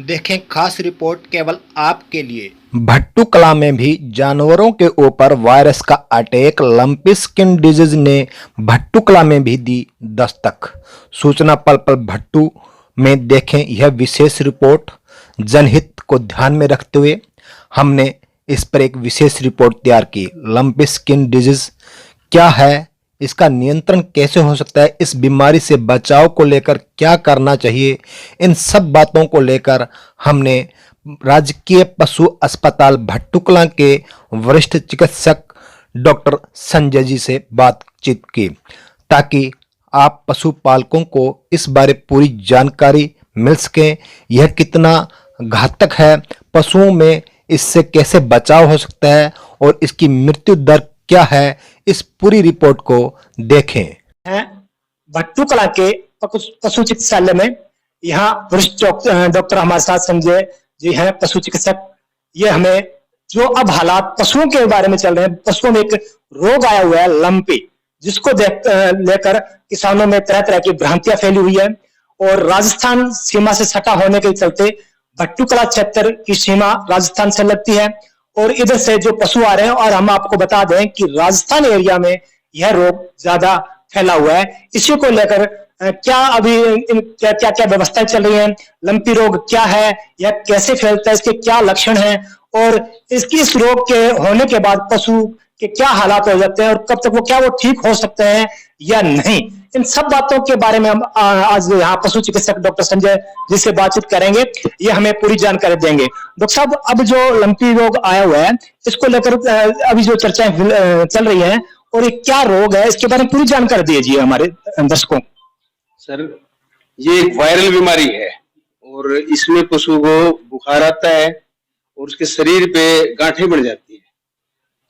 देखें खास रिपोर्ट केवल आपके लिए। भट्टू कला में भी जानवरों के ऊपर वायरस का अटैक। लंपी स्किन डिजीज ने भट्टू कला में भी दी दस्तक। सूचना पल पल भट्टू में देखें यह विशेष रिपोर्ट। जनहित को ध्यान में रखते हुए हमने इस पर एक विशेष रिपोर्ट तैयार की। लंपी स्किन डिजीज क्या है, इसका नियंत्रण कैसे हो सकता है, इस बीमारी से बचाव को लेकर क्या करना चाहिए, इन सब बातों को लेकर हमने राजकीय पशु अस्पताल भट्टू कलां के वरिष्ठ चिकित्सक डॉक्टर संजय जी से बातचीत की, ताकि आप पशुपालकों को इस बारे पूरी जानकारी मिल सके। यह कितना घातक है, पशुओं में इससे कैसे बचाव हो सकता है और इसकी मृत्यु दर क्या है, इस पूरी रिपोर्ट को देखें। हैं भट्टू कला के पशु चिकित्सालय में। यहाँ वरिष्ठ डॉक्टर हमारे साथ संजय जी हैं, पशु चिकित्सक। ये हमें जो अब हालात पशुओं के बारे में चल रहे हैं, पशुओं में एक रोग आया हुआ है लंपी, जिसको लेकर किसानों में तरह तरह की भ्रांतियां फैली हुई है। और राजस्थान सीमा से सटा होने के चलते भट्टू कला क्षेत्र की सीमा राजस्थान से लगती है और इधर से जो पशु आ रहे हैं। और हम आपको बता दें कि राजस्थान एरिया में यह रोग ज्यादा फैला हुआ है। इसी को लेकर क्या अभी क्या क्या व्यवस्थाएं चल रही हैं, लंपी रोग क्या है, यह कैसे फैलता है, इसके क्या लक्षण हैं और इस रोग के होने के बाद पशु के क्या हालात हो जाते हैं और कब तक वो ठीक हो सकते हैं या नहीं, इन सब बातों के बारे में हम आज यहाँ पशु चिकित्सक डॉक्टर संजय जी से बातचीत करेंगे। ये हमें पूरी जानकारी देंगे। डॉक्टर साहब, अब जो लंपी रोग आया हुआ है, इसको लेकर अभी जो चर्चाएं चल रही हैं और ये क्या रोग है, इसके बारे में पूरी जानकारी दीजिए हमारे दर्शकों। सर, ये एक वायरल बीमारी है और इसमें पशु को बुखार आता है और उसके शरीर पे गांठें बढ़ जाती है।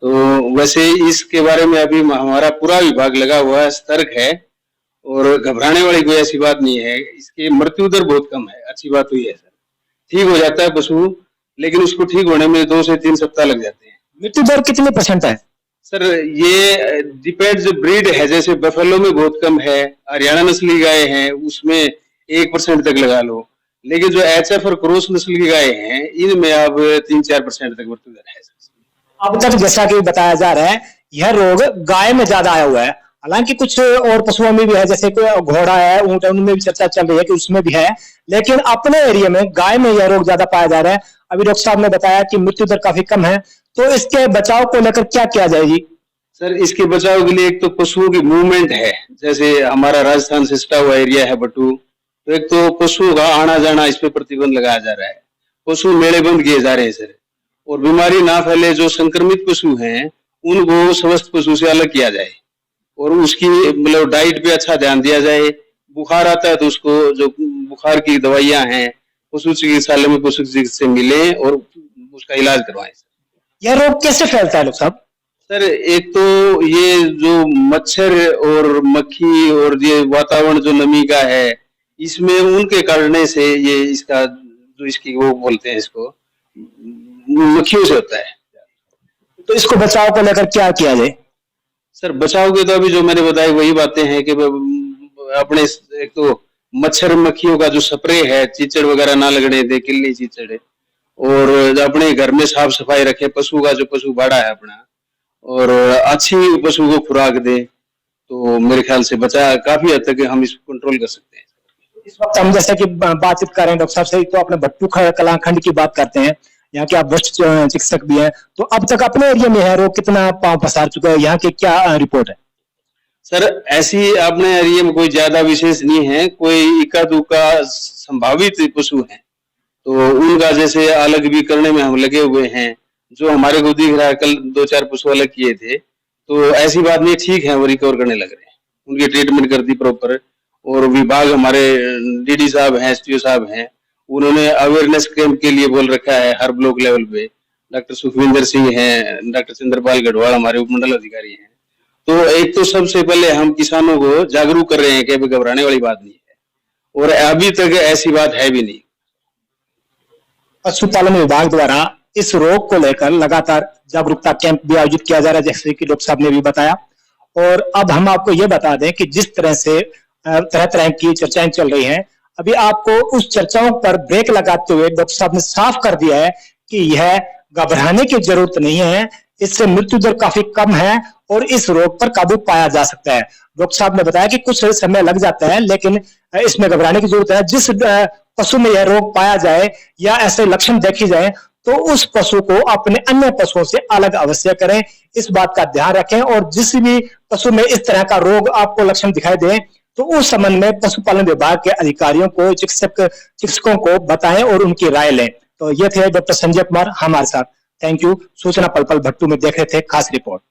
तो वैसे इसके बारे में अभी हमारा पूरा विभाग लगा हुआ है, सतर्क है और घबराने वाली कोई ऐसी बात नहीं है। इसकी मृत्यु दर बहुत कम है। अच्छी बात हुई है सर, ठीक हो जाता है पशु, लेकिन उसको ठीक होने में 2 से 3 सप्ताह लग जाते हैं। मृत्यु दर कितने % है? सर, ये डिपेंड्स ब्रीड है। जैसे बफेलो में बहुत कम है, हरियाणा नस्ली गाय हैं उसमें 1% तक लगा लो, लेकिन जो एचएफ और क्रॉस नस्ल की गाय हैं इनमें अब 3-4% तक मृत्यु दर है। अब तक जैसा कि बताया जा रहा है, यह रोग गाय में ज्यादा आया हुआ है। हालांकि कुछ और पशुओं में भी है, जैसे कोई घोड़ा है, ऊंट है, उनमें भी चर्चा चल रही है कि उसमें भी है, लेकिन अपने एरिया में गाय में यह रोग ज्यादा पाया जा रहा है। अभी डॉक्टर साहब ने बताया कि मृत्यु दर काफी कम है, तो इसके बचाव को लेकर क्या किया जाएगी? सर, इसके बचाव के लिए एक तो पशुओं की मूवमेंट है। जैसे हमारा राजस्थान से सटा हुआ एरिया है भट्टू, तो एक तो पशुओं का आना जाना इस पे प्रतिबंध लगाया जा रहा है। पशु मेले बंद किए जा रहे हैं सर, और बीमारी ना फैले। जो संक्रमित पशु हैं उनको स्वस्थ पशु से अलग किया जाए और उसकी मतलब डाइट पे अच्छा ध्यान दिया जाए। बुखार आता है तो उसको जो बुखार की दवाइयां हैं पशु चिकित्सालय में पशु चिकित्सक से मिले और उसका इलाज करवाएं। यह रोग कैसे फैलता है डॉक्टर साहब? सर, एक तो ये जो मच्छर और मक्खी और ये वातावरण जो नमी का है, इसमें उनके काटने से ये इसका जो इसकी वो बोलते हैं इसको मक्खियों से होता है। तो इसको बचाव को लेकर क्या किया जाए? सर, बचाव के तो अभी जो मैंने बताई वही बातें हैं कि अपने एक तो मच्छर मक्खियों का जो स्प्रे है, चीचड़ वगैरह ना लगने दे, किल्ली चीचड़, और अपने घर में साफ सफाई रखे। पशु का जो पशु बाड़ा है अपना, और अच्छी पशु को खुराक दे, तो मेरे ख्याल से बचा काफी हद तक हम इसको कंट्रोल कर सकते हैं। इस वक्त हम जैसे कि बातचीत कर रहे हैं डॉक्टर साहब से, तो अपने भट्टू कला खंड की बात करते हैं, यहाँ के आप वरिष्ठ चिकित्सक भी हैं, तो अब तक अपने एरिया में है रोग कितना पांव पसार चुका है, यहाँ की क्या रिपोर्ट है? सर, ऐसी अपने एरिया में कोई ज्यादा विशेष नहीं है। कोई इक्का दुक्का संभावित पशु है तो उनका जैसे अलग भी करने में हम लगे हुए हैं। जो हमारे को दिख रहा है, कल 2-4 पशु अलग किए थे, तो ऐसी बात नहीं, ठीक है, वो रिकवर करने लग रहे हैं। उनकी ट्रीटमेंट कर दी प्रॉपर। और विभाग हमारे डीडी साहब हैं, एसटीओ साहब हैं, उन्होंने अवेयरनेस कैंप के लिए बोल रखा है हर ब्लॉक लेवल पे। डॉक्टर सुखविंदर सिंह हैं, डॉक्टर चंद्रपाल गढ़वाल हमारे उपमंडल अधिकारी हैं। तो एक तो सबसे पहले हम किसानों को जागरूक कर रहे हैं कि घबराने वाली बात नहीं है, और अभी तक ऐसी बात है भी नहीं। पशुपालन विभाग द्वारा इस रोग को लेकर लगातार जागरूकता कैंप भी आयोजित किया जा रहा है, जैसे कि डॉक्टर साहब ने भी बताया। और अब हम आपको ये बता दें कि जिस तरह से तरह तरह की चर्चाएं चल रही हैं, अभी आपको उस चर्चाओं पर ब्रेक लगाते हुए डॉक्टर साहब ने साफ कर दिया है कि यह घबराने की जरूरत नहीं है, इससे मृत्यु दर काफी कम है और इस रोग पर काबू पाया जा सकता है। डॉक्टर साहब ने बताया कि कुछ समय लग जाता है, लेकिन इसमें घबराने की जरूरत है। जिस पशु में यह रोग पाया जाए या ऐसे लक्षण देखे जाए तो उस पशु को अपने अन्य पशुओं से अलग अवश्य करें, इस बात का ध्यान रखें। और जिस भी पशु में इस तरह का रोग आपको लक्षण दिखाई दे तो उस संबंध में पशुपालन विभाग के अधिकारियों को, चिकित्सकों को बताएं और उनकी राय लें। तो ये थे डॉक्टर संजय कुमार हमारे साथ। Thank you. सूचना पल पल भट्टू में देख रहे थे खास रिपोर्ट।